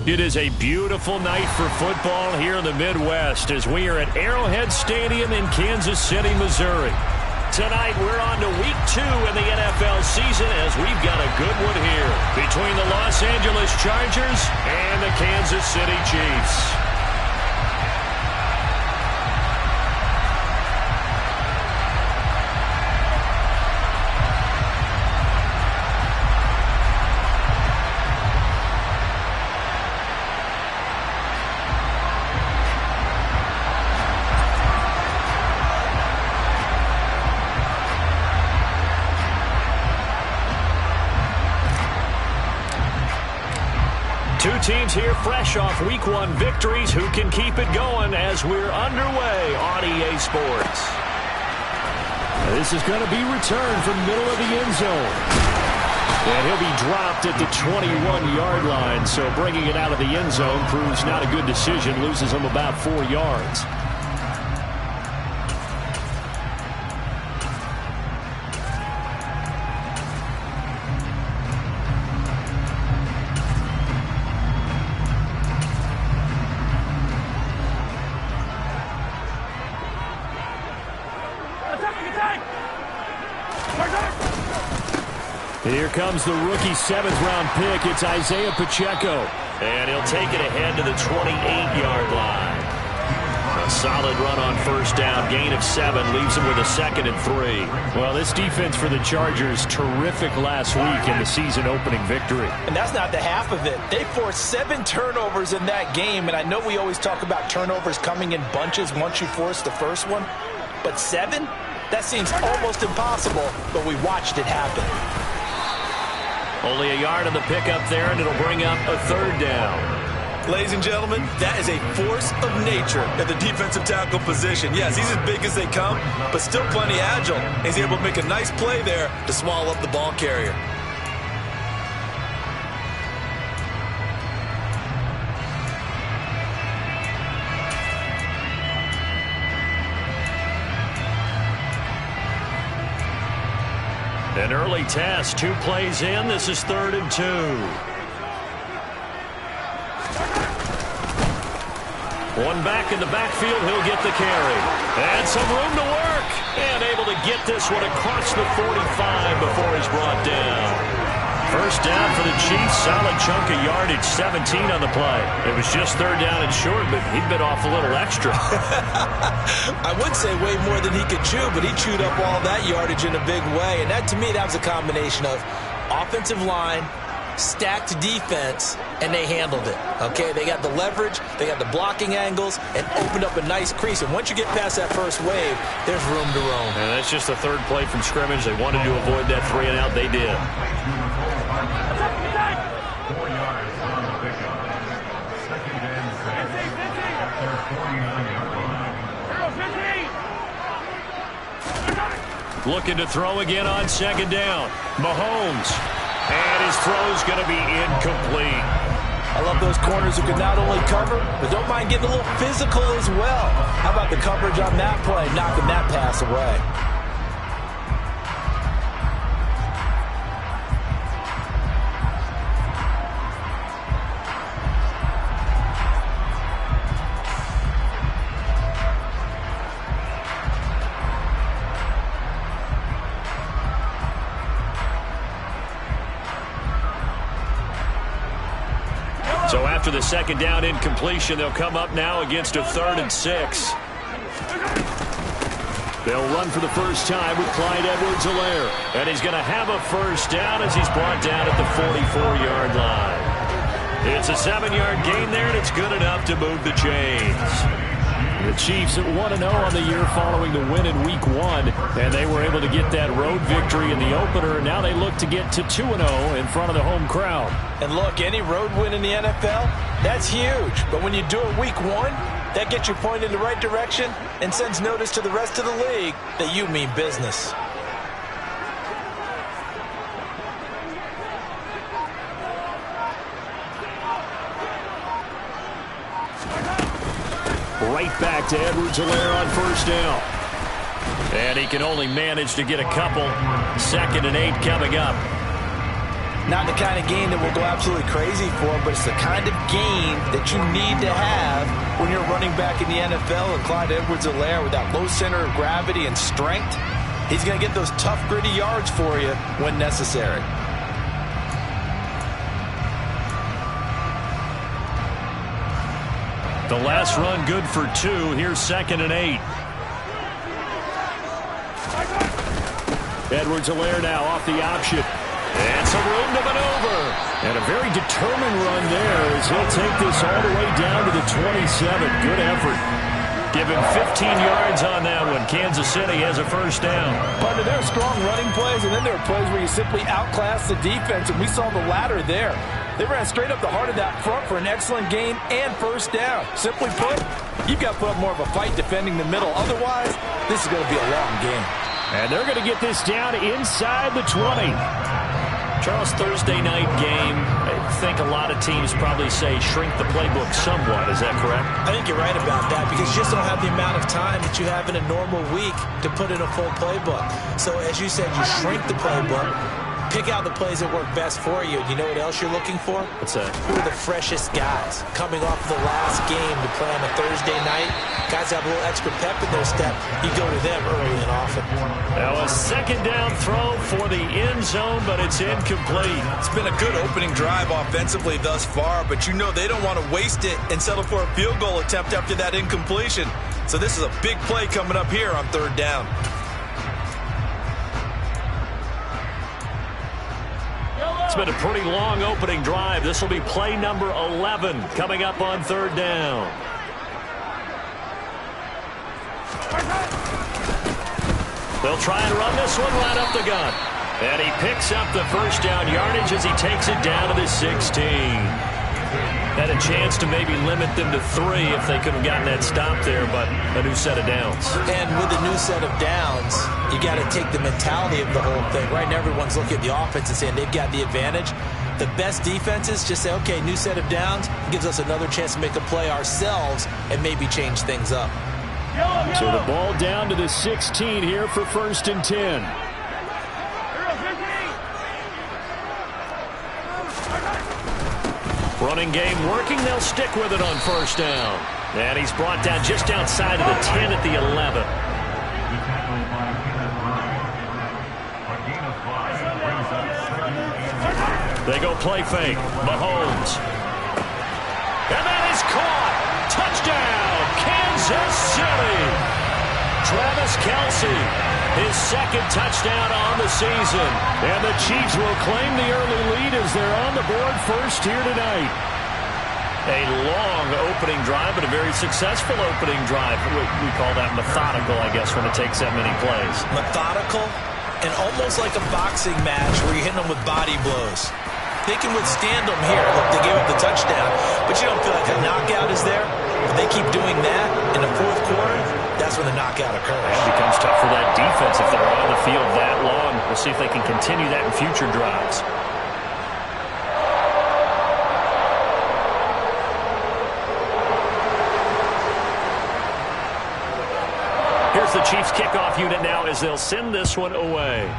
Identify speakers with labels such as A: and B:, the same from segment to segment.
A: It is a beautiful night for football here in the Midwest as we are at Arrowhead Stadium in Kansas City, Missouri. Tonight we're on to week 2 in the NFL season as we've got a good one here between the Los Angeles Chargers and the Kansas City Chiefs. Two teams here fresh off Week 1 victories who can keep it going as we're underway on EA Sports.
B: This is going to be returned from middle of the end zone.
A: And he'll be dropped at the 21-yard line, so bringing it out of the end zone proves not a good decision, loses him about 4 yards. Here comes the rookie 7th-round pick. It's Isaiah Pacheco. And he'll take it ahead to the 28-yard line. A solid run on first down. Gain of 7 leaves him with a 2nd and 3.
B: Well, this defense for the Chargers, terrific last week in the season-opening victory.
C: And that's not the half of it. They forced 7 turnovers in that game. And I know we always talk about turnovers coming in bunches once you force the first one. But 7? That seems almost impossible, but we watched it happen.
A: Only a yard on the pickup there, and it'll bring up a 3rd down.
D: Ladies and gentlemen, that is a force of nature at the defensive tackle position. Yes, he's as big as they come, but still plenty agile. He's able to make a nice play there to swallow up the ball carrier.
A: An early test, 2 plays in. This is 3rd and 2. One back in the backfield, he'll get the carry. And some room to work. And able to get this one across the 45 before he's brought down. First down for the Chiefs, solid chunk of yardage, 17 on the play. It was just 3rd down and short, but he'd been off a little extra.
C: I would say way more than he could chew, but he chewed up all that yardage in a big way. And that, to me, that was a combination of offensive line, stacked defense, and they handled it. Okay, they got the leverage, they got the blocking angles, and opened up a nice crease. And once you get past that first wave, there's room to roam.
A: And that's just the 3rd play from scrimmage. They wanted to avoid that 3 and out. They did. Looking to throw again on 2nd down. Mahomes. And his throw's going to be incomplete.
C: I love those corners who can not only cover, but don't mind getting a little physical as well. How about the coverage on that play, knocking that pass away?
A: So after the 2nd down incompletion, they'll come up now against a 3rd and 6. They'll run for the first time with Clyde Edwards-Helaire. And he's going to have a first down as he's brought down at the 44-yard line. It's a 7-yard gain there, and it's good enough to move the chains. The Chiefs at 1-0 on the year following the win in Week 1, and they were able to get that road victory in the opener. Now they look to get to 2-0 in front of the home crowd.
C: And look, any road win in the NFL, that's huge. But when you do it Week 1, that gets you pointed in the right direction and sends notice to the rest of the league that you mean business.
A: Right back to Edwards-Helaire on first down. And he can only manage to get a couple. 2nd and 8 coming up.
C: Not the kind of game that we'll go absolutely crazy for, but it's the kind of game that you need to have when you're running back in the NFL. And Clyde Edwards-Helaire, with that low center of gravity and strength, he's going to get those tough, gritty yards for you when necessary.
B: The last run good for 2. Here's 2nd and 8. Edwards-Helaire now off the option. And some room to maneuver. And a very determined run there as he'll take this all the way down to the 27. Good effort. Give him 15 yards on that one. Kansas City has a first down.
C: Partner, there are strong running plays, and then there are plays where you simply outclass the defense, and we saw the latter there. They ran straight up the heart of that front for an excellent gain and first down. Simply put, you've got to put up more of a fight defending the middle. Otherwise, this is going to be a long game.
B: And they're going to get this down inside the 20.
A: Charles, Thursday night game, I think a lot of teams probably say shrink the playbook somewhat. Is that correct?
C: I think you're right about that because you just don't have the amount of time that you have in a normal week to put in a full playbook. So as you said, you shrink the playbook, pick out the plays that work best for you. You know what else you're looking for?
A: What's that?
C: Who are the freshest guys coming off of the last game to play on a Thursday night? Guys have a little extra pep in their step. You go to them early and often.
A: Now a 2nd down throw for the end zone, but it's incomplete.
D: It's been a good opening drive offensively thus far, but you know they don't want to waste it and settle for a field goal attempt after that incompletion. So this is a big play coming up here on 3rd down.
A: It's been a pretty long opening drive. This will be play number 11 coming up on 3rd down. They'll try and run this one right up the gut. And he picks up the first down yardage as he takes it down to the 16. Had a chance to maybe limit them to 3 if they could have gotten that stop there, but a new set of downs.
C: And with a new set of downs, you got to take the mentality of the whole thing. Right now, everyone's looking at the offense and saying they've got the advantage. The best defenses just say, okay, new set of downs, gives us another chance to make a play ourselves and maybe change things up.
B: So the ball down to the 16 here for 1st and 10.
A: Running game working. They'll stick with it on 1st down. And he's brought down just outside of the 10 at the 11. They go play fake. Mahomes. And that is caught. Touchdown, Kansas City. Travis Kelce, his 2nd touchdown on the season.
B: And the Chiefs will claim the early lead as they're on the board first here tonight.
A: A long opening drive, but a very successful opening drive. We call that methodical, I guess, when it takes that many plays.
C: Methodical and almost like a boxing match where you're hitting them with body blows. They can withstand them here. Look, they gave up the touchdown, but you don't feel like a knockout is there. If they keep doing that in the 4th quarter, that's when the knockout occurs.
A: It becomes tough for that defense if they're on the field that long. We'll see if they can continue that in future drives. Here's the Chiefs kickoff unit now as they'll send this one away.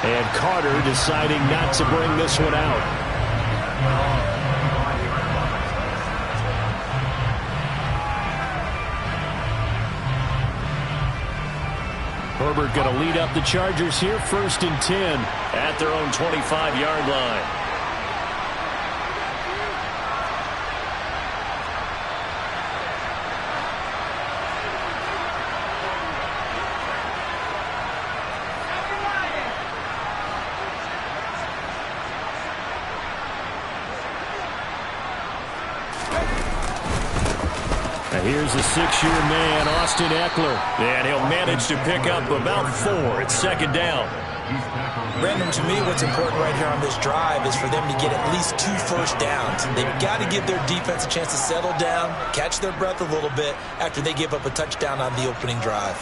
B: And Carter deciding not to bring this one out. Herbert going to lead up the Chargers here, 1st and 10.
A: At their own 25-yard line.
B: Here's the 6-year man, Austin Eckler.
A: And he'll manage to pick up about 4. It's 2nd down.
C: Brandon, to me, what's important right here on this drive is for them to get at least 2 first downs. They've got to give their defense a chance to settle down, catch their breath a little bit after they give up a touchdown on the opening drive.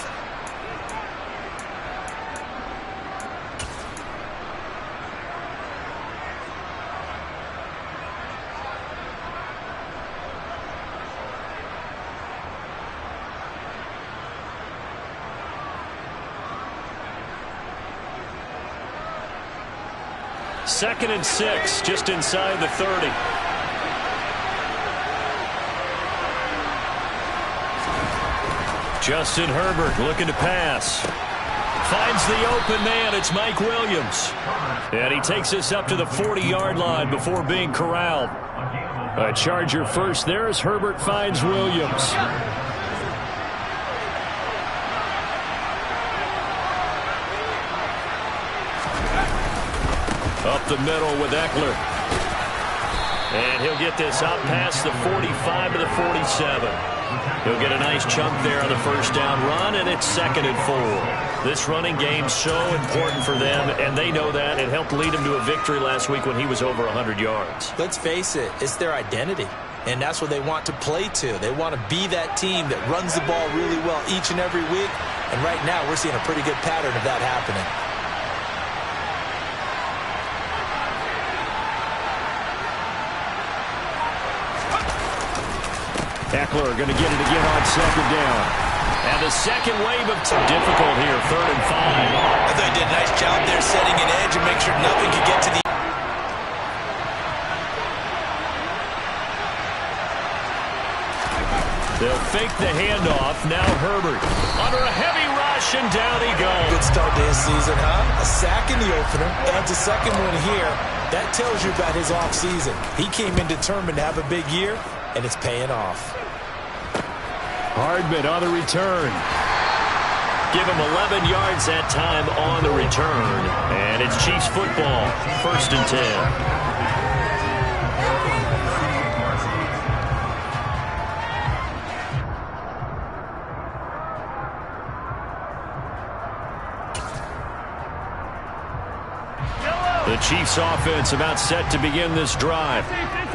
A: 2nd and 6, just inside the 30. Justin Herbert looking to pass. Finds the open man. It's Mike Williams. And he takes us up to the 40-yard line before being corralled. A Charger first there as Herbert finds Williams. Up the middle with Eckler. And he'll get this up past the 45 to the 47. He'll get a nice chunk there on the first down run, and it's 2nd and 4. This running game's so important for them, and they know that. It helped lead him to a victory last week when he was over 100 yards.
C: Let's face it, it's their identity, and that's what they want to play to. They want to be that team that runs the ball really well each and every week, and right now we're seeing a pretty good pattern of that happening.
B: Eckler going to get it again on 2nd down.
A: And the second wave of difficult here, 3rd and 5.
C: I thought he did a nice job there setting an edge and make sure nothing could get to the...
A: They'll fake the handoff. Now Herbert under a heavy rush, and down he goes.
C: Good start to his season, huh? A sack in the opener, adds a second one here. That tells you about his offseason. He came in determined to have a big year, and it's paying off.
B: Hardman on the return.
A: Give him 11 yards that time on the return. And it's Chiefs football, 1st and 10. The Chiefs offense about set to begin this drive.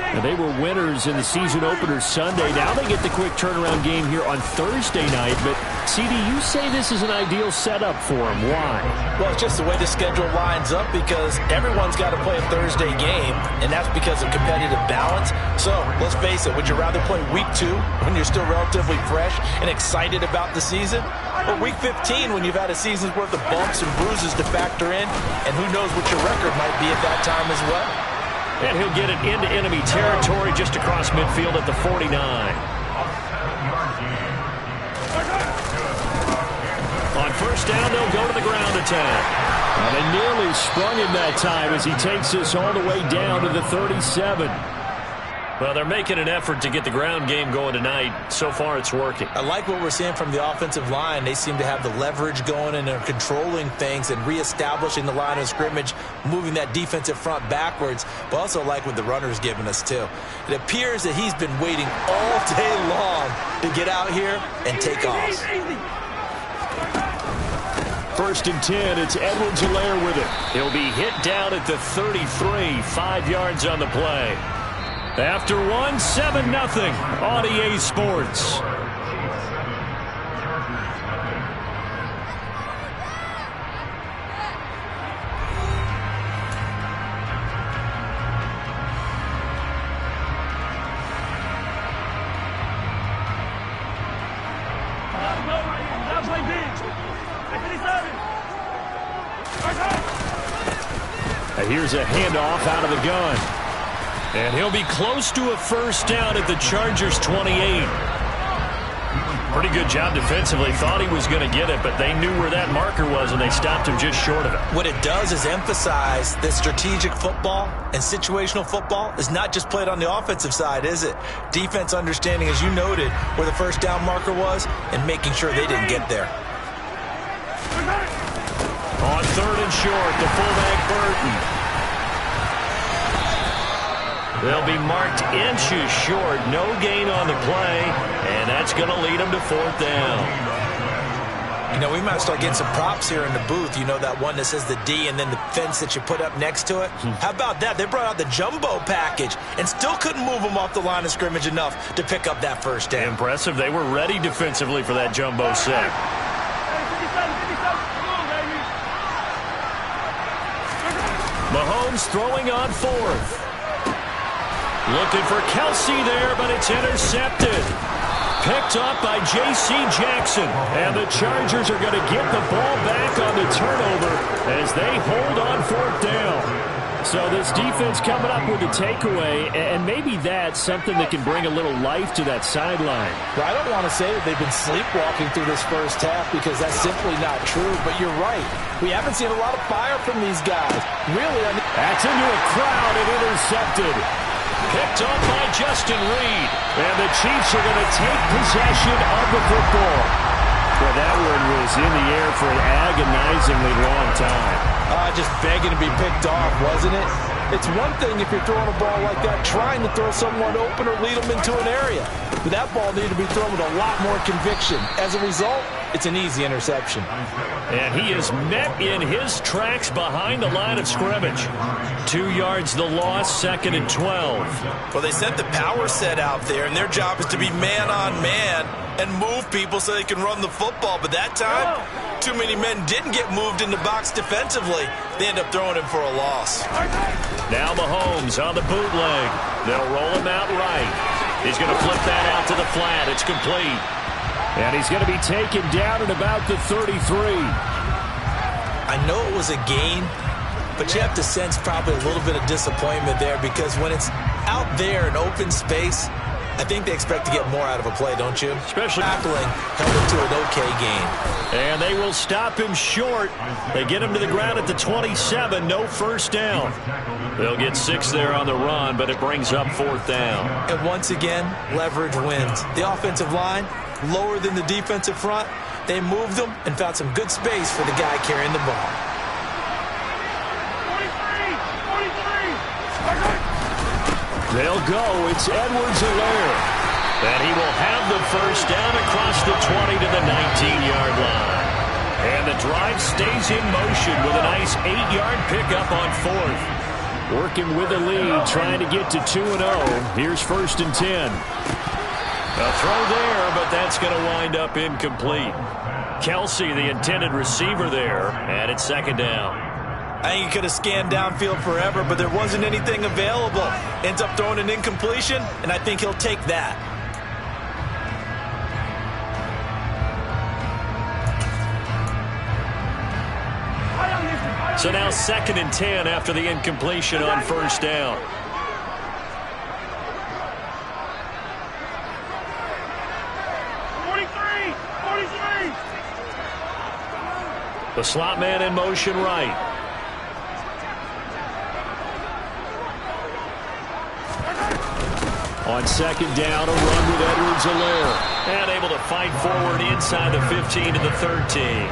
B: And they were winners in the season opener Sunday. Now they get the quick turnaround game here on Thursday night. But, CD, you say this is an ideal setup for them. Why?
C: Well, it's just the way the schedule lines up because everyone's got to play a Thursday game, and that's because of competitive balance. So, let's face it, would you rather play Week 2 when you're still relatively fresh and excited about the season? Or Week 15 when you've had a season's worth of bumps and bruises to factor in, and who knows what your record might be at that time as well?
A: And he'll get it into enemy territory just across midfield at the 49. On 1st down, they'll go to the ground attack.
B: Well, they nearly sprung him that time as he takes us all the way down to the 37.
A: Well, they're making an effort to get the ground game going tonight. So far, it's working.
C: I like what we're seeing from the offensive line. They seem to have the leverage going, and they're controlling things and reestablishing the line of scrimmage, moving that defensive front backwards, but also like what the runner's giving us, too. It appears that he's been waiting all day long to get out here and take off.
B: 1st and 10, it's Edwards-Helaire with it.
A: He'll be hit down at the 33, 5 yards on the play. After 7-0 on EA Sports.
B: Here's a handoff out of the gun.
A: And he'll be close to a 1st down at the Chargers' 28. Pretty good job defensively. Thought he was going to get it, but they knew where that marker was, and they stopped him just short of it.
C: What it does is emphasize that strategic football and situational football is not just played on the offensive side, is it? Defense understanding, as you noted, where the 1st down marker was and making sure they didn't get there.
A: On 3rd and short, the fullback Burton. They'll be marked inches short. No gain on the play, and that's going to lead them to 4th down.
C: You know, we might start getting some props here in the booth. You know that one that says the D and then the fence that you put up next to it? How about that? They brought out the jumbo package and still couldn't move them off the line of scrimmage enough to pick up that 1st down.
A: Impressive. They were ready defensively for that jumbo set. Mahomes throwing on 4th. Looking for Kelsey there, but it's intercepted. Picked up by J.C. Jackson. And the Chargers are going to get the ball back on the turnover as they hold on 4th down.
B: So this defense coming up with a takeaway, and maybe that's something that can bring a little life to that sideline.
C: Well, I don't want to say that they've been sleepwalking through this first half because that's simply not true, but you're right. We haven't seen a lot of fire from these guys. Really,
B: that's into a crowd and intercepted.
A: Picked off by Justin Reed.
B: And the Chiefs are going to take possession of the football. Well, that one was in the air for an agonizingly long time.
C: Just begging to be picked off, wasn't it? It's one thing if you're throwing a ball like that, trying to throw someone open or lead them into an area. But that ball needed to be thrown with a lot more conviction. As a result, it's an easy interception.
A: And he is met in his tracks behind the line of scrimmage. 2 yards the loss, 2nd and 12.
D: Well, they sent the power set out there, and their job is to be man-on-man and move people so they can run the football. But that time, too many men didn't get moved in the box defensively. They end up throwing him for a loss.
A: Now Mahomes on the bootleg. They'll roll him out right. He's going to flip that out to the flat. It's complete.
B: And he's going to be taken down at about the 33.
C: I know it was a gain, but you have to sense probably a little bit of disappointment there because when it's out there in open space, I think they expect to get more out of a play, don't you?
A: Especially
C: tackling held it to an okay gain.
A: And they will stop him short. They get him to the ground at the 27. No first down. They'll get 6 there on the run, but it brings up 4th down.
C: And once again, leverage wins. The offensive line, lower than the defensive front. They moved them and found some good space for the guy carrying the ball.
B: They'll go. It's Edwards-Helaire.
A: And he will have the first down across the 20 to the 19-yard line. And the drive stays in motion with a nice 8-yard pickup on 4th.
B: Working with a lead, trying to get to 2-0. Here's 1st and 10.
A: A throw there, but that's going to wind up incomplete. Kelsey, the intended receiver there, and it's 2nd down.
C: I think he could have scanned downfield forever, but there wasn't anything available. Ends up throwing an incompletion, and I think he'll take that.
A: So now 2nd and 10 after the incompletion on 1st down. The slot man in motion right.
B: On 2nd down, a run with Edwards-Helaire.
A: And able to fight forward inside the 15 to the 13.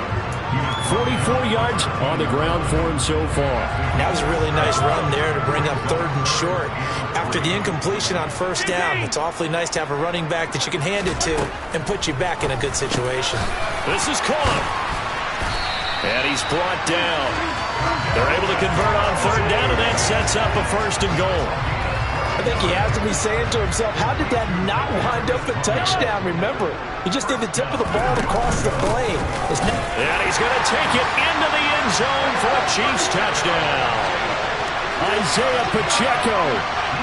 B: 44 yards on the ground for him so far.
C: That was a really nice run there to bring up 3rd and short. After the incompletion on 1st down, it's awfully nice to have a running back that you can hand it to and put you back in a good situation.
A: This is caught. And he's brought down. They're able to convert on 3rd down, and that sets up a 1st and goal.
C: I think he has to be saying to himself, how did that not wind up a touchdown? Remember, he just did the tip of the ball across the plane.
A: And he's going to take it into the end zone for a Chiefs touchdown.
B: Isaiah Pacheco,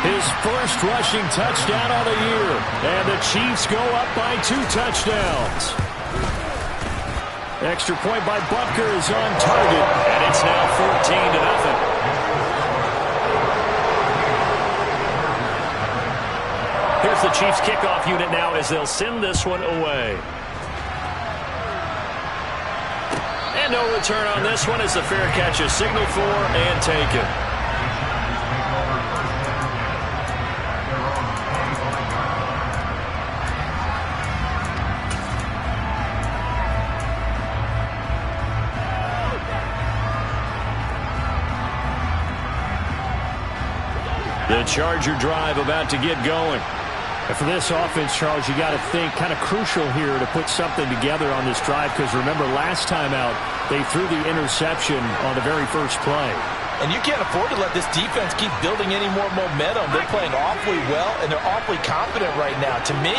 B: his first rushing touchdown of the year. And the Chiefs go up by 2 touchdowns. Extra point by Butker is on target.
A: And it's now 14-0. Here's the Chiefs kickoff unit now as they'll send this one away. And no return on this one as the fair catch is signaled for and taken. The Charger drive about to get going.
B: And for this offense, Charles, you got to think kind of crucial here to put something together on this drive because remember last time out they threw the interception on the very first play.
C: And you can't afford to let this defense keep building any more momentum. They're playing awfully well, and they're awfully confident right now. To me,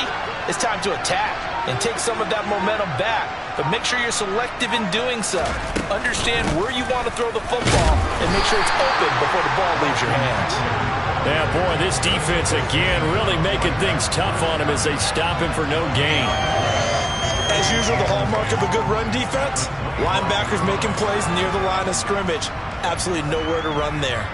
C: it's time to attack and take some of that momentum back. But make sure you're selective in doing so. Understand where you want to throw the football and make sure it's open before the ball leaves your hands.
A: Yeah, boy, this defense again really making things tough on him as they stop him for no gain.
C: As usual, the hallmark of a good run defense, linebackers making plays near the line of scrimmage. Absolutely nowhere to run there.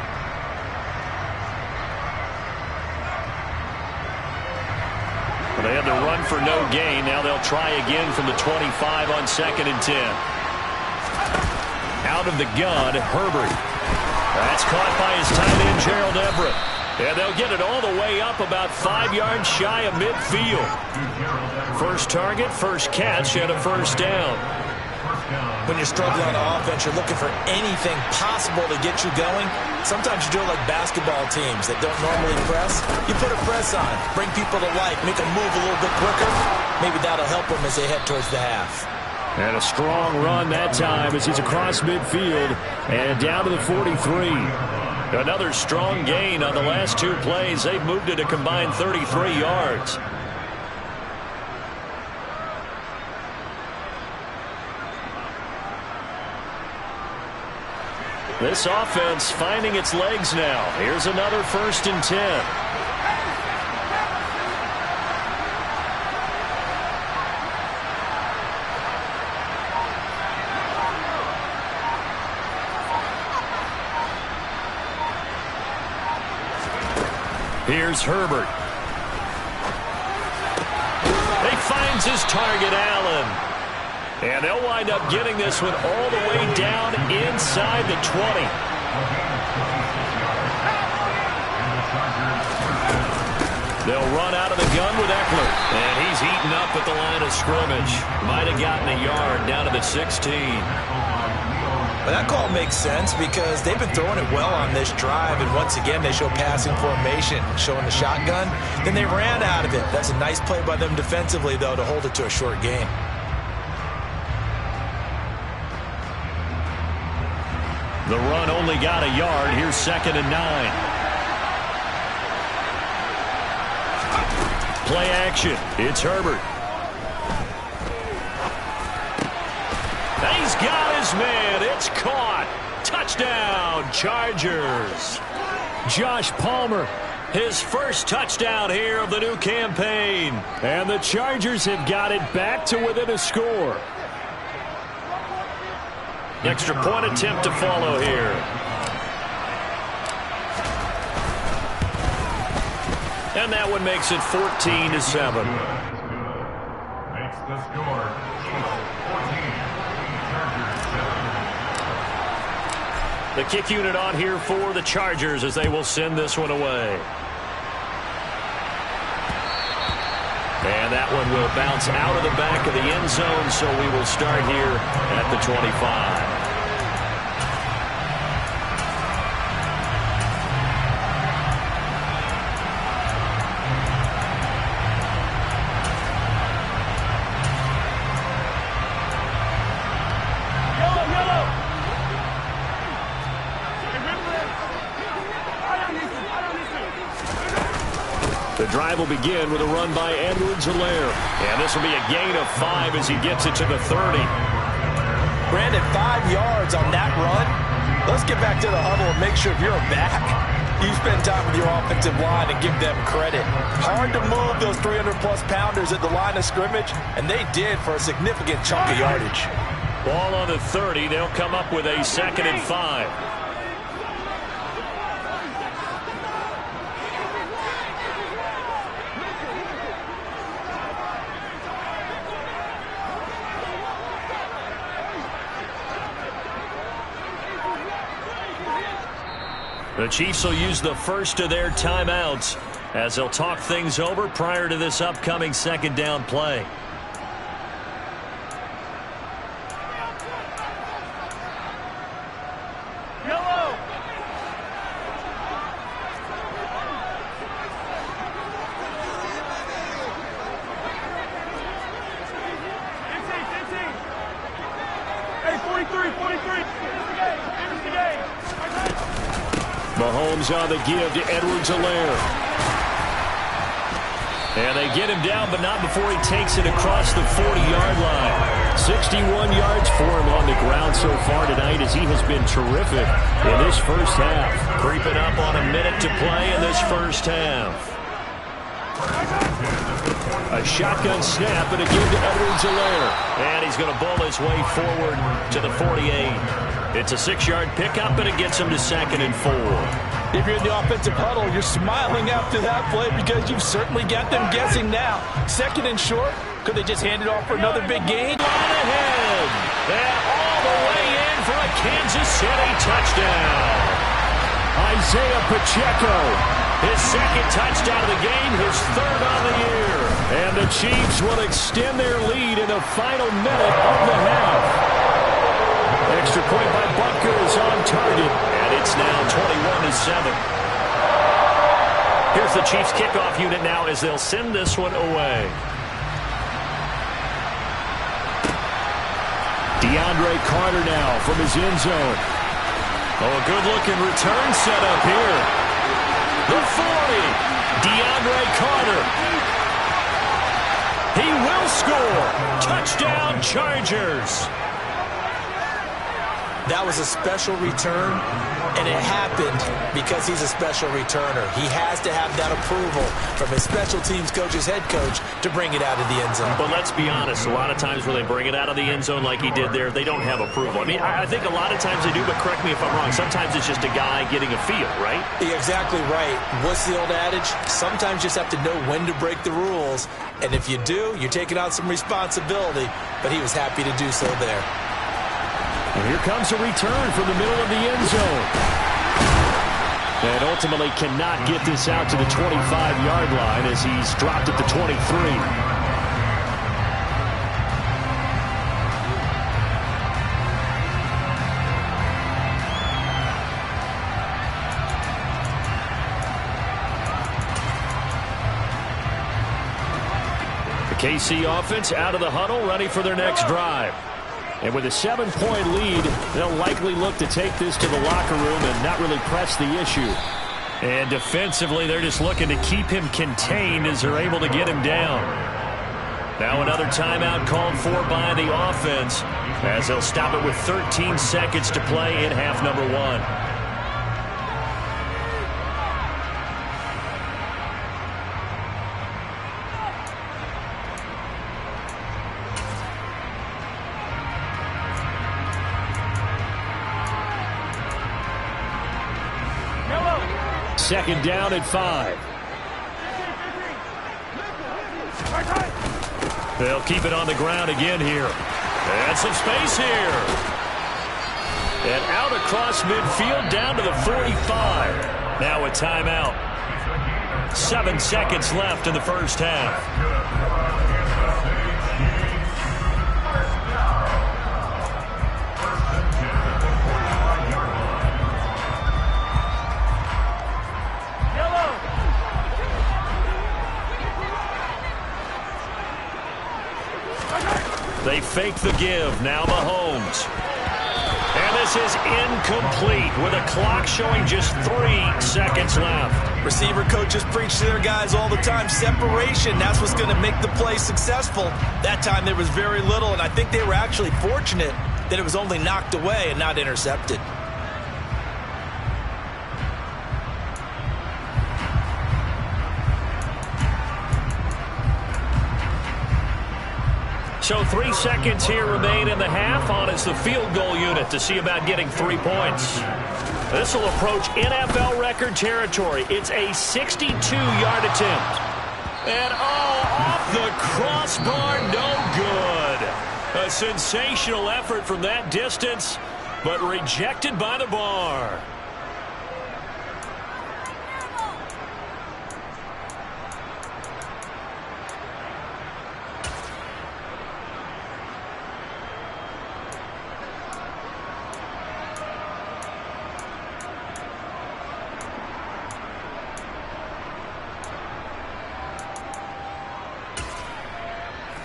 A: They had the run for no gain. Now they'll try again from the 25 on 2nd and 10. Out of the gun, Herbert. That's caught by his tight end, Gerald Everett. And they'll get it all the way up about 5 yards shy of midfield. First target, first catch, and a first down.
C: When you're struggling on offense, you're looking for anything possible to get you going. Sometimes you do it like basketball teams that don't normally press. You put a press on, bring people to life, make them move a little bit quicker. Maybe that'll help them as they head towards the half.
B: And a strong run that time as he's across midfield and down to the 43.
A: Another strong gain on the last 2 plays. They've moved it a combined 33 yards. This offense finding its legs now. Here's another 1st and 10. Here's Herbert. He finds his target, Allen. And they'll wind up getting this one all the way down inside the 20. They'll run out of the gun with Eckler. And he's eaten up at the line of scrimmage. Might have gotten a yard down to the 16.
C: But that call makes sense because they've been throwing it well on this drive, and once again they show passing formation, showing the shotgun. Then they ran out of it. That's a nice play by them defensively, though, to hold it to a short gain.
A: The run only got a yard. Here's 2nd and 9. Play action. It's Herbert. He's got his man. It's caught. Touchdown, Chargers.
B: Josh Palmer,
A: his first touchdown here of the new campaign.
B: And the Chargers have got it back to within a score.
A: Extra point attempt to follow here. And that one makes it 14-7.
E: Makes the score 14.
A: The kick unit on here for the Chargers as they will send this one away. And that one will bounce out of the back of the end zone, so we will start here at the 25. The drive will begin with a run by Edwards-Helaire. And this will be a gain of 5 as he gets it to the 30.
C: Brandon, 5 yards on that run. Let's get back to the huddle and make sure if you're back, you spend time with your offensive line and give them credit. Hard to move those 300-plus pounders at the line of scrimmage, and they did for a significant chunk of yardage.
A: Ball on the 30. They'll come up with a 2nd and 5. The Chiefs will use the first of their timeouts as they'll talk things over prior to this upcoming 2nd down play.
E: Yellow. Hey, 43, 43.
B: Mahomes on the give to Edwards-Helaire.
A: And they get him down, but not before he takes it across the 40-yard line.
B: 61 yards for him on the ground so far tonight as he has been terrific in this first half.
A: Creeping up on a minute to play in this first half.
B: A shotgun snap and a give to Edwards-Helaire.
A: And he's going to bowl his way forward to the 48. It's a 6-yard pickup, and it gets him to 2nd and 4.
C: If you're in the offensive huddle, you're smiling after that play because you've certainly got them guessing now. 2nd and short. Could they just hand it off for another big gain?
A: Line ahead. And all the way in for a Kansas City touchdown.
B: Isaiah Pacheco.
A: His 2nd touchdown of the game, his 3rd on the year.
B: And the Chiefs will extend their lead in the final minute of the half. Extra point by Butker is on target.
A: And it's now 21-7. Here's the Chiefs kickoff unit now as they'll send this one away.
B: DeAndre Carter now from his end zone.
A: Oh, a good-looking return set up here. The 40. DeAndre Carter. He will score. Touchdown, Chargers.
C: That was a special return, and it happened because he's a special returner. He has to have that approval from his special teams coach's head coach to bring it out of the end zone.
A: But let's be honest, a lot of times when they bring it out of the end zone like he did there, they don't have approval. I mean, I think a lot of times they do, but correct me if I'm wrong. Sometimes it's just a guy getting a feel, right?
C: You're exactly right. What's the old adage? Sometimes you just have to know when to break the rules, and if you do, you're taking on some responsibility, but he was happy to do so there.
B: And here comes a return from the middle of the end zone. And ultimately cannot get this out to the 25-yard line as he's dropped at the 23. The KC offense out of the huddle, ready for their next drive. And with a 7-point lead, they'll likely look to take this to the locker room and not really press the issue.
A: And defensively, they're just looking to keep him contained as they're able to get him down. Now another timeout called for by the offense as they'll stop it with 13 seconds to play in half number 1.
B: Second down at 5.
A: They'll keep it on the ground again here. And some space here. And out across midfield down to the 45. Now a timeout. 7 seconds left in the first half. They fake the give. Now Mahomes. And this is incomplete with a clock showing just 3 seconds left.
C: Receiver coaches preach to their guys all the time. Separation, that's what's going to make the play successful. That time there was very little, and I think they were actually fortunate that it was only knocked away and not intercepted.
A: So 3 seconds here remain in the half on as the field goal unit to see about getting 3 points. This will approach NFL record territory. It's a 62-yard attempt. And off the crossbar, no good. A sensational effort from that distance, but rejected by the bar.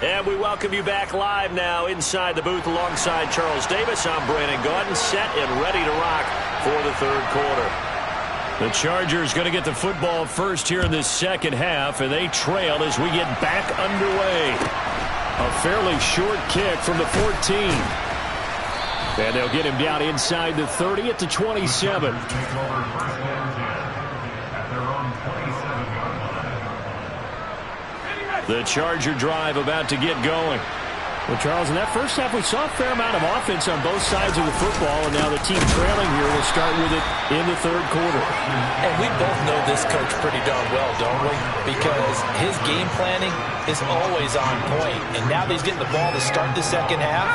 A: And we welcome you back live now inside the booth alongside Charles Davis. I'm Brandon Gaudin, set and ready to rock for the third quarter. The Chargers going to get the football first here in this second half, and they trail as we get back underway.
B: A fairly short kick from the 14. And they'll get him down inside the 30 at the 27. The Charger drive about to get going. Well, Charles, in that first half, we saw a fair amount of offense on both sides of the football, and now the team trailing here will start with it in the third quarter.
C: And we both know this coach pretty darn well, don't we? Because his game planning is always on point. And now that he's getting the ball to start the second half,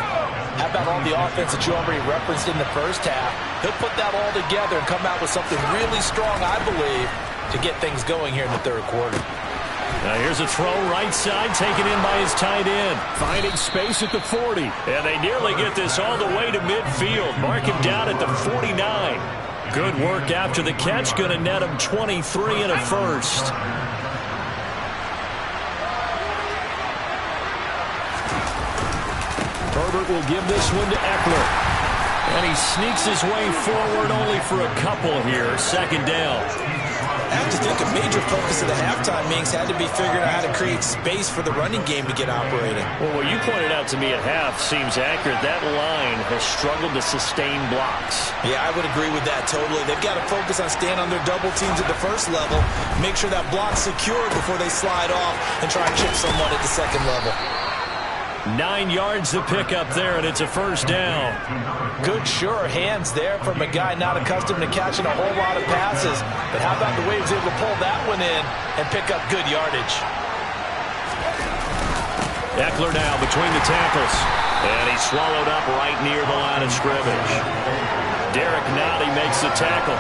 C: how about all the offense that you already referenced in the first half? He'll put that all together and come out with something really strong, I believe, to get things going here in the third quarter.
B: Now here's a throw right side, taken in by his tight end. Finding space at the 40.
A: And they nearly get this all the way to midfield. Mark him down at the 49. Good work after the catch. Going to net him 23 and a first.
B: Herbert will give this one to Eckler.
A: And he sneaks his way forward only for a couple here. Second down.
C: I have to think a major focus of the halftime meetings had to be figuring out how to create space for the running game to get operating.
A: Well, what you pointed out to me at half seems accurate. That line has struggled to sustain blocks.
C: Yeah, I would agree with that totally. They've got to focus on staying on their double teams at the first level, make sure that block's secured before they slide off and try and chip someone at the second level.
A: 9 yards to pick up there, and it's a first down.
C: Good, sure hands there from a guy not accustomed to catching a whole lot of passes. But how about the way he was able to pull that one in and pick up good yardage?
A: Eckler now between the tackles. And he's swallowed up right near the line of scrimmage. Derek Nottie makes the tackle.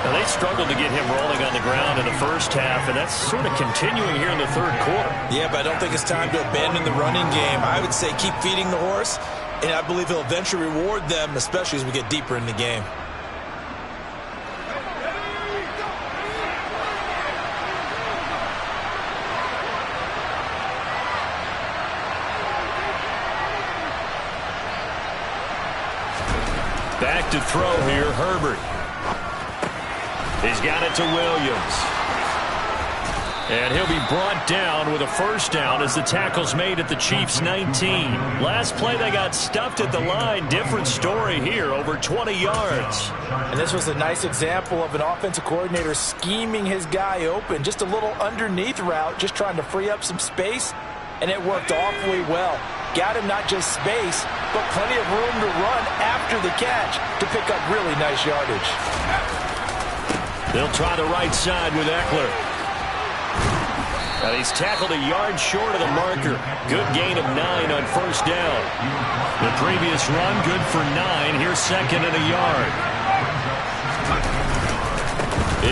A: Now, they struggled to get him rolling on the ground in the first half, and that's sort of continuing here in the third quarter.
C: Yeah, but I don't think it's time to abandon the running game. I would say keep feeding the horse, and I believe he'll eventually reward them, especially as we get deeper in the game.
A: Back to throw here, Herbert. He's got it to Williams. And he'll be brought down with a first down as the tackle's made at the Chiefs' 19. Last play, they got stuffed at the line. Different story here, over 20 yards.
C: And this was a nice example of an offensive coordinator scheming his guy open. Just a little underneath route, just trying to free up some space, and it worked awfully well. Got him not just space, but plenty of room to run after the catch to pick up really nice yardage.
A: They'll try the right side with Eckler. And he's tackled a yard short of the marker. Good gain of 9 on first down. The previous run, good for 9. Here's second and a yard.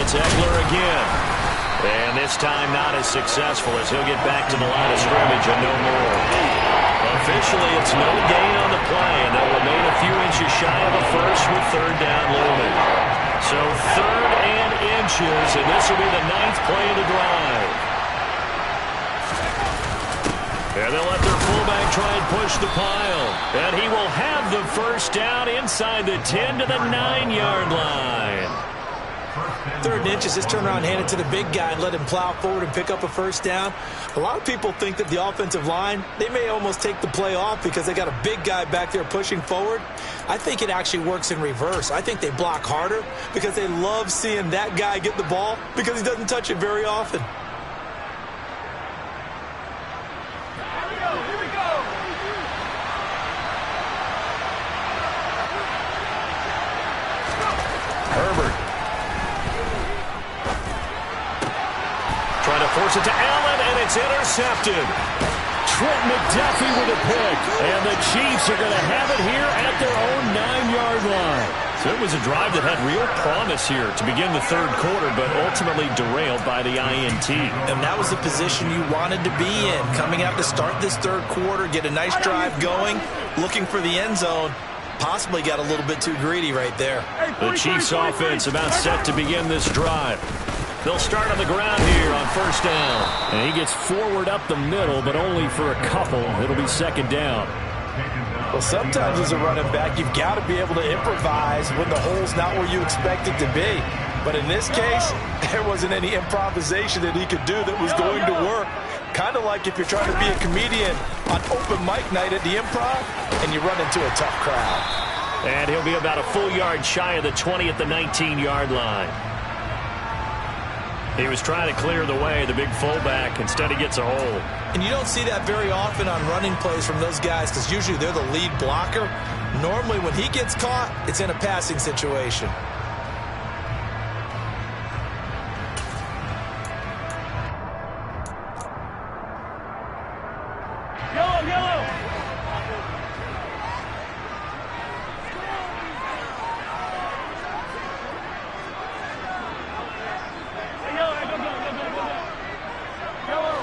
A: It's Eckler again. And this time not as successful as he'll get back to the line of scrimmage and no more. Officially, it's no gain on the play, and they'll remain a few inches shy of a first with third down looming. So third and inches, and this will be the 9th play of the drive. And they'll let their fullback try and push the pile. And he will have the first down inside the 10 to the 9-yard line.
C: Third and inches, just turn around and hand it to the big guy and let him plow forward and pick up a first down. A lot of people think that the offensive line, they may almost take the play off because they got a big guy back there pushing forward. I think it actually works in reverse. I think they block harder because they love seeing that guy get the ball because he doesn't touch it very often.
E: Here we go.
A: Herbert. Trying to force it to Allen, and it's intercepted.
B: Trent McDuffie with a pick. And the Chiefs are going to have it here at their own 9-yard line.
A: So it was a drive that had real promise here to begin the third quarter, but ultimately derailed by the INT.
C: And that was the position you wanted to be in. Coming out to start this third quarter, get a nice drive going, looking for the end zone. Possibly got a little bit too greedy right there.
A: The Chiefs offense about set to begin this drive. They'll start on the ground here on first down.
B: And he gets forward up the middle, but only for a couple. It'll be second down.
C: Well, sometimes as a running back, you've got to be able to improvise when the hole's not where you expect it to be. But in this case, there wasn't any improvisation that he could do that was going to work. Kind of like if you're trying to be a comedian on open mic night at the Improv and you run into a tough crowd.
A: And he'll be about a full yard shy of the 20 at the 19-yard line.
B: He was trying to clear the way, the big fullback. Instead, he gets a hole.
C: And you don't see that very often on running plays from those guys because usually they're the lead blocker. Normally, when he gets caught, it's in a passing situation.
E: Yellow, yellow. Hey, yellow, go, go, go, go, go. Yellow.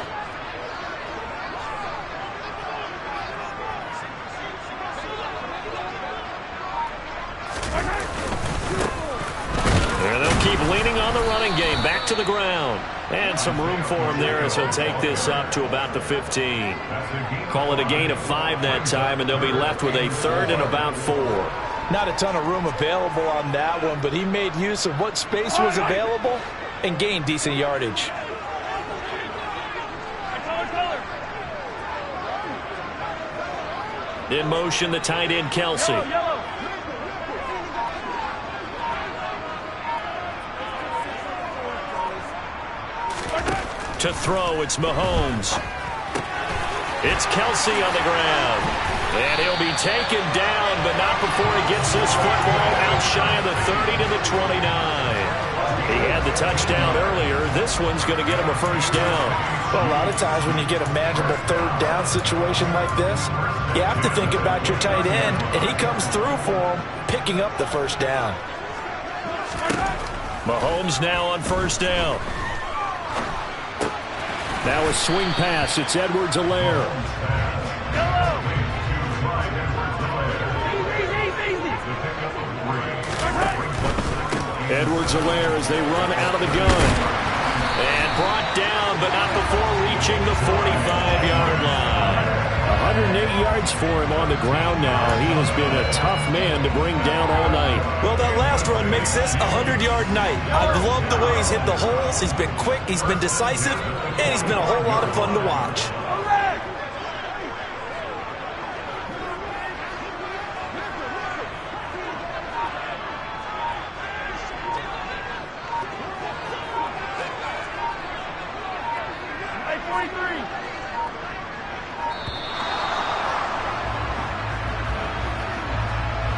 B: There they'll keep leaning on the running game. Back to the ground. And some room for him there as he'll take this up to about the 15. Call it a gain of 5 that time, and they'll be left with a 3rd and about 4.
C: Not a ton of room available on that one, but he made use of what space was available and gained decent yardage.
B: In motion, the tight end, Kelsey.
E: Yellow, yellow.
B: To throw, it's Mahomes. It's Kelsey on the ground. And he'll be taken down, but not before he gets this football out shy of the 30 to the 29. He had the touchdown earlier. This one's going to get him a first down.
C: Well, a lot of times when you get a manageable 3rd down situation like this, you have to think about your tight end, and he comes through for him, picking up the first down.
B: Mahomes now on first down. Now a swing pass. It's Edwards-Helaire. Edwards-Helaire as they run out of the gun. And brought down, but not before reaching the 45-yard line. 108 yards for him on the ground now. He has been a tough man to bring down all night.
C: Well, that last run makes this a 100-yard night. I've loved the way he's hit the holes. He's been quick, he's been decisive, and he's been a whole lot of fun to watch.
E: Hey, 43.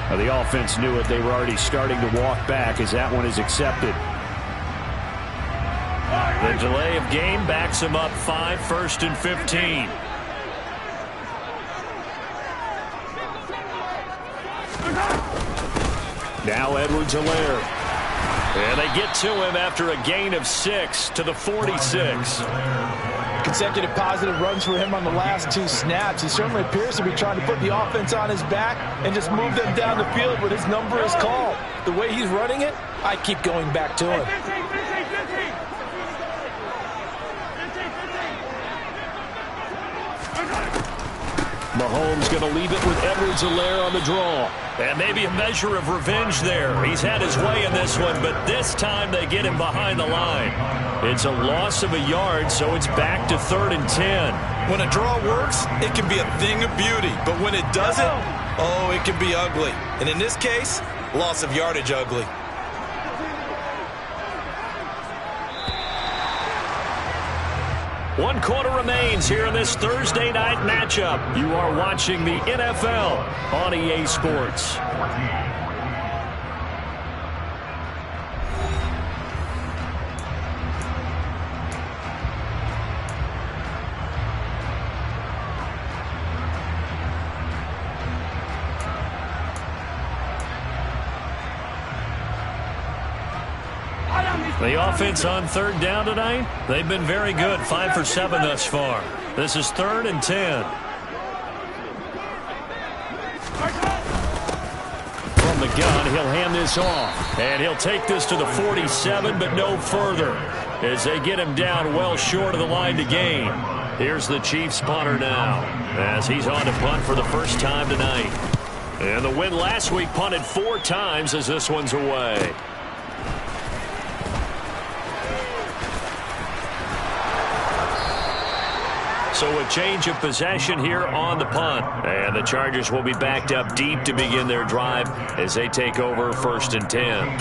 B: Well, the offense knew it. They were already starting to walk back as that one is accepted. The delay of game backs him up 5, 1st and 15. Now Edwards-Helaire. And they get to him after a gain of 6 to the 46.
C: Consecutive positive runs for him on the last 2 snaps. He certainly appears to be trying to put the offense on his back and just move them down the field when his number is called. The way he's running it, I keep going back to him.
E: 15, 15, 15.
B: Mahomes going to leave it with Edwards-Helaire on the draw. And maybe a measure of revenge there. He's had his way in this one, but this time they get him behind the line. It's a loss of a yard, so it's back to 3rd and 10.
D: When a draw works, it can be a thing of beauty. But when it doesn't, oh, it can be ugly. And in this case, loss of yardage ugly.
B: One quarter remains here in this Thursday night matchup. You are watching the NFL on EA Sports. The offense on 3rd down tonight, they've been very good, 5 for 7 thus far. This is 3rd and 10. From the gun, he'll hand this off. And he'll take this to the 47, but no further, as they get him down well short of the line to gain. Here's the Chiefs punter now, as he's on to punt for the first time tonight. And the win last week punted 4 times as this one's away. So a change of possession here on the punt. And the Chargers will be backed up deep to begin their drive as they take over 1st and 10.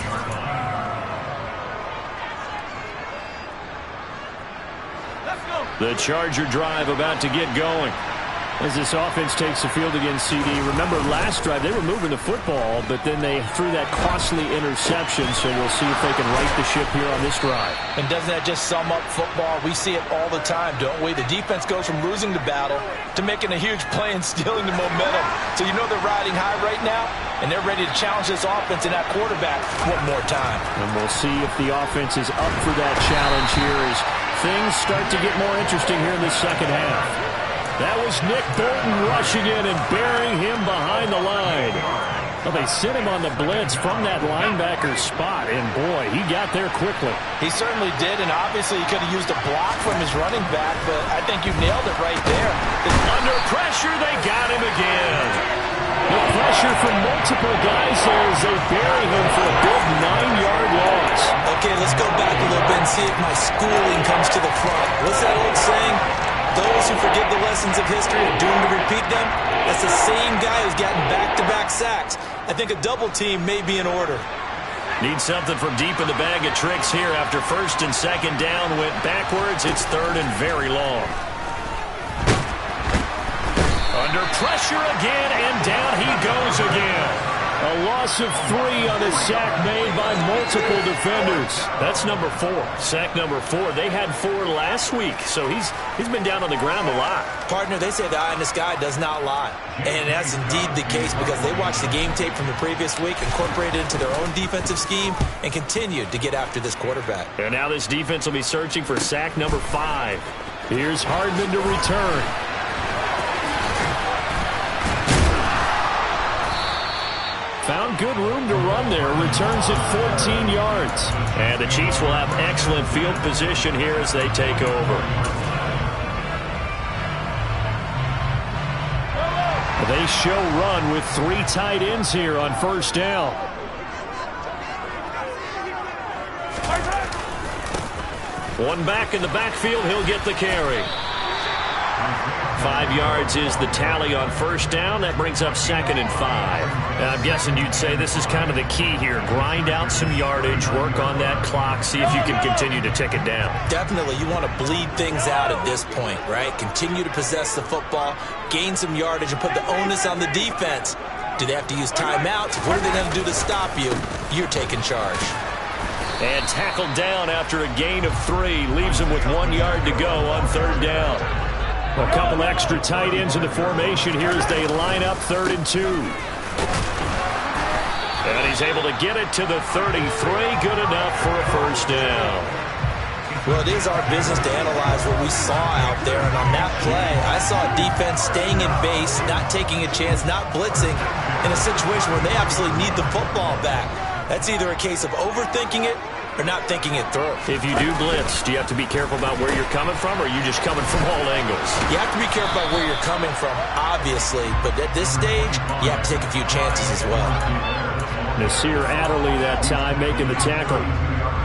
B: The Charger drive about to get going. As this offense takes the field against CD. Remember, last drive, they were moving the football, but then they threw that costly interception, so we'll see if they can right the ship here on this drive.
C: And doesn't that just sum up football? We see it all the time, don't we? The defense goes from losing the battle to making a huge play and stealing the momentum. So you know they're riding high right now, and they're ready to challenge this offense and that quarterback one more time.
B: And we'll see if the offense is up for that challenge here as things start to get more interesting here in the second half. That was Nick Bolton rushing in and burying him behind the line. Well, they sent him on the blitz from that linebacker spot, and boy, he got there quickly.
C: He certainly did, and obviously he could have used a block from his running back, but I think you nailed it right there.
A: Under pressure, they got him again.
B: The pressure from multiple guys there as they bury him for a big 9-yard loss.
C: Okay, let's go back a little bit and see if my schooling comes to the front. What's that old saying? Those who forget the lessons of history are doomed to repeat them. That's the same guy who's gotten back-to-back sacks. I think a double team may be in order.
A: Need something from deep in the bag of tricks here after first and second down went backwards. It's third and very long. Under pressure again, and down he goes again.
B: A loss of 3 on a sack made by multiple defenders.
A: That's number 4. Sack number 4. They had 4 last week, so he's been down on the ground a lot.
C: Partner, they say the eye in the sky does not lie. And that's indeed the case because they watched the game tape from the previous week, incorporated it into their own defensive scheme, and continued to get after this quarterback.
A: And now this defense will be searching for sack number 5.
B: Here's Hardman to return. Found good room to run there. Returns at 14 yards.
A: And the Chiefs will have excellent field position here as they take over.
B: They show run with 3 tight ends here on first down.
A: One back in the backfield. He'll get the carry. 5 yards is the tally on first down. That brings up second and 5. And I'm guessing you'd say this is kind of the key here. Grind out some yardage, work on that clock, see if you can continue to tick it down.
C: Definitely. You want to bleed things out at this point, right? Continue to possess the football, gain some yardage, and put the onus on the defense. Do they have to use timeouts? What are they going to do to stop you? You're taking charge.
A: And tackled down after a gain of 3. Leaves him with 1 yard to go on third down.
B: A couple extra tight ends in the formation here as they line up 3rd and 2.
A: And he's able to get it to the 33. Good enough for a first down.
C: Well, it is our business to analyze what we saw out there. And on that play, I saw a defense staying in base, not taking a chance, not blitzing in a situation where they absolutely need the football back. That's either a case of overthinking it or not thinking it through.
A: If you do blitz, do you have to be careful about where you're coming from, or are you just coming from all angles?
C: You have to be careful about where you're coming from, obviously, but at this stage, you have to take a few chances as well.
B: Nasir Adderley that time making the tackle.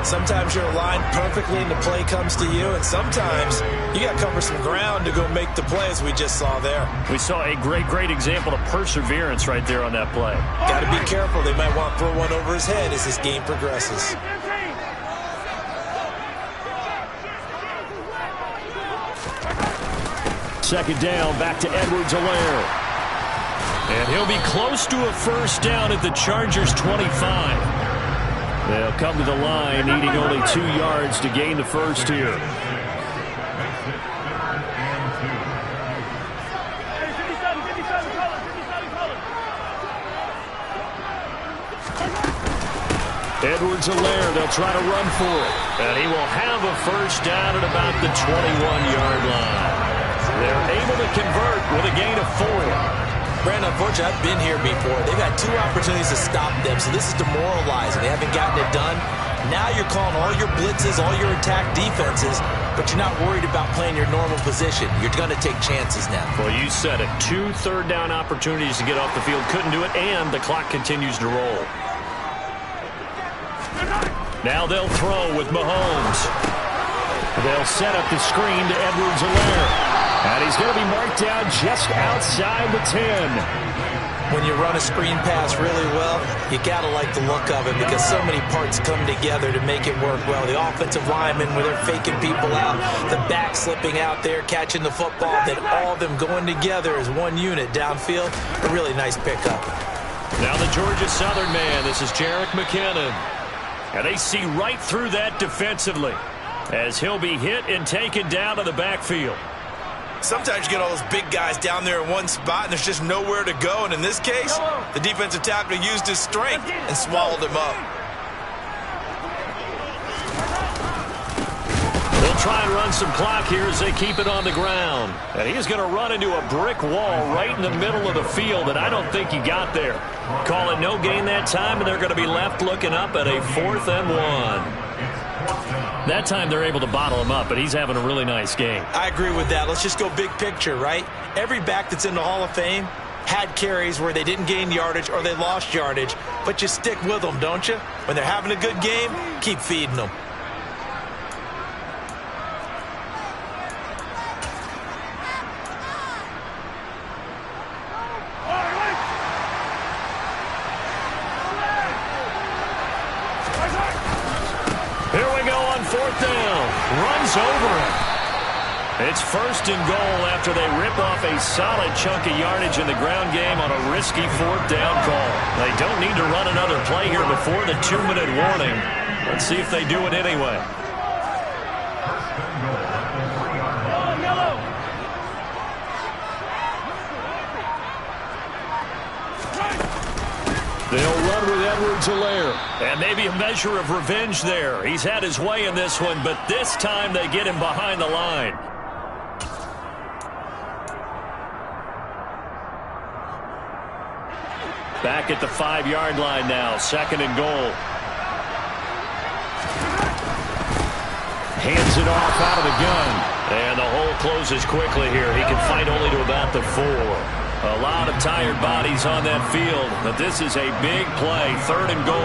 C: Sometimes you're aligned perfectly and the play comes to you, and sometimes you got to cover some ground to go make the play, as we just saw there.
A: We saw a great example of perseverance right there on that play.
C: Got to be careful. They might want to throw one over his head as this game progresses.
B: Second down, back to Edwards-Helaire.
A: And he'll be close to a first down at the Chargers' 25.
B: They'll come to the line, needing only 2 yards to gain the first here. Edwards-Helaire, they'll try to run for it.
A: And he will have a first down at about the 21-yard line. They're able to convert with a gain of 4.
C: Brandon, unfortunately, I've been here before. They've had 2 opportunities to stop them, so this is demoralizing. They haven't gotten it done. Now you're calling all your blitzes, all your attack defenses, but you're not worried about playing your normal position. You're going to take chances now.
A: Well, you said it. 2 third-down opportunities to get off the field. Couldn't do it, and the clock continues to roll. Now they'll throw with Mahomes.
B: They'll set up the screen to Edwards-Helaire. And he's going to be marked down just outside the 10.
C: When you run a screen pass really well, you got to like the look of it because so many parts come together to make it work well. The offensive linemen, where they're faking people out, the back slipping out there, catching the football, then all of them going together as one unit downfield. A really nice pickup.
A: Now the Georgia Southern man, this is Jerick McKinnon. And they see right through that defensively as he'll be hit and taken down to the backfield.
D: Sometimes you get all those big guys down there in one spot, and there's just nowhere to go. And in this case, the defensive tackle used his strength and swallowed him up.
A: They'll try and run some clock here as they keep it on the ground. And he's going to run into a brick wall right in the middle of the field, and I don't think he got there. Call it no gain that time, and they're going to be left looking up at a 4th and 1. That time they're able to bottle him up, but he's having a really nice game.
C: I agree with that. Let's just go big picture, right? Every back that's in the Hall of Fame had carries where they didn't gain yardage or they lost yardage, but you stick with them, don't you? When they're having a good game, keep feeding them.
A: Here we go on 4th down. Runs over it. It's 1st and goal after they rip off a solid chunk of yardage in the ground game on a risky 4th down call. They don't need to run another play here before the 2-minute warning. Let's see if they do it anyway. They'll run with Edwards-Helaire. And maybe a measure of revenge there. He's had his way in this one, but this time they get him behind the line. Back at the 5-yard line now, 2nd and goal. Hands it off out of the gun. And the hole closes quickly here. He can fight only to about the 4. A lot of tired bodies on that field, but this is a big play, 3rd and goal.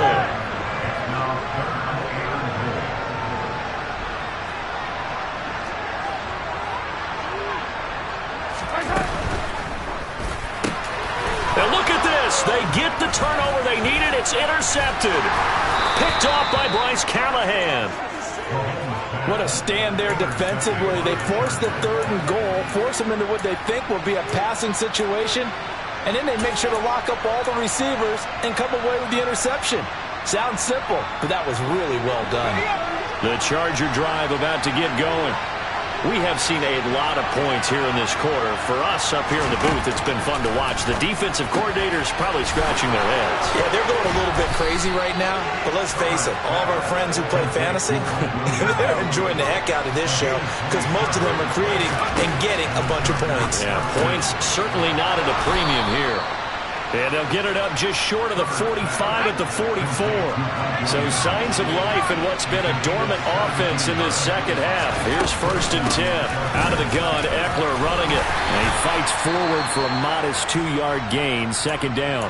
A: Now look at this. They get the turnover they needed. It's intercepted. Picked off by Bryce Callahan.
C: What a stand there defensively. They force the 3rd and goal, force them into what they think will be a passing situation, and then they make sure to lock up all the receivers and come away with the interception. Sounds simple, but that was really well done.
A: The Charger drive about to get going. We have seen a lot of points here in this quarter. For us up here in the booth, it's been fun to watch. The defensive coordinators probably scratching their heads.
C: Yeah, they're going a little bit crazy right now, but let's face it, all of our friends who play fantasy, they're enjoying the heck out of this show because most of them are creating and getting a bunch of points.
A: Yeah, points certainly not at a premium here. And they'll get it up just short of the 45 at the 44. So signs of life in what's been a dormant offense in this second half. Here's 1st and 10. Out of the gun, Eckler running it. And he fights forward for a modest 2-yard gain, 2nd down.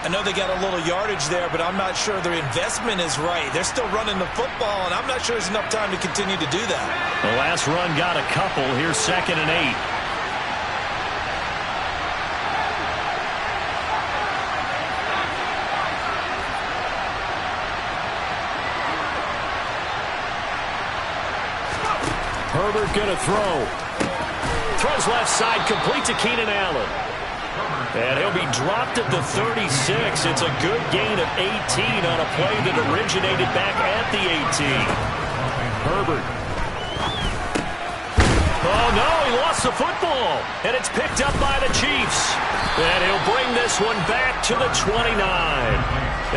C: I know they got a little yardage there, but I'm not sure their investment is right. They're still running the football, and I'm not sure there's enough time to continue to do that.
A: The last run got a couple. Here's 2nd and 8. Herbert going to throw. Throws left side, complete to Keenan Allen. And he'll be dropped at the 36. It's a good gain of 18 on a play that originated back at the 18. Herbert. Oh, no, he lost the football. And it's picked up by the Chiefs. And he'll bring this one back to the 29.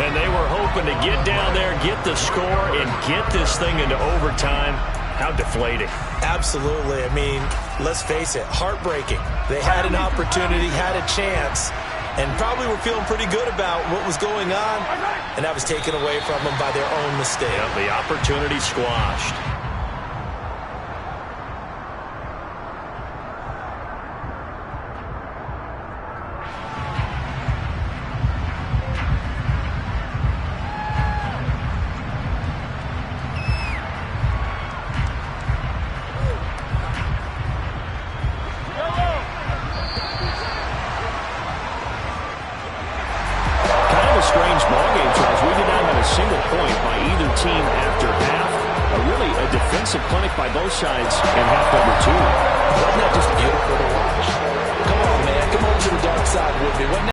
A: And they were hoping to get down there, get the score, and get this thing into overtime. How deflating.
C: Absolutely. I mean, let's face it, heartbreaking. They had an opportunity, had a chance, and probably were feeling pretty good about what was going on, and that was taken away from them by their own mistake.
A: Yep, the opportunity squashed.
B: strange ballgame, Charles. We did not have a single point by either team after half. Really a defensive clinic by both sides in half number 2.
C: Wasn't that just beautiful to watch? Come on, man. Come over to the dark side with me. Wasn't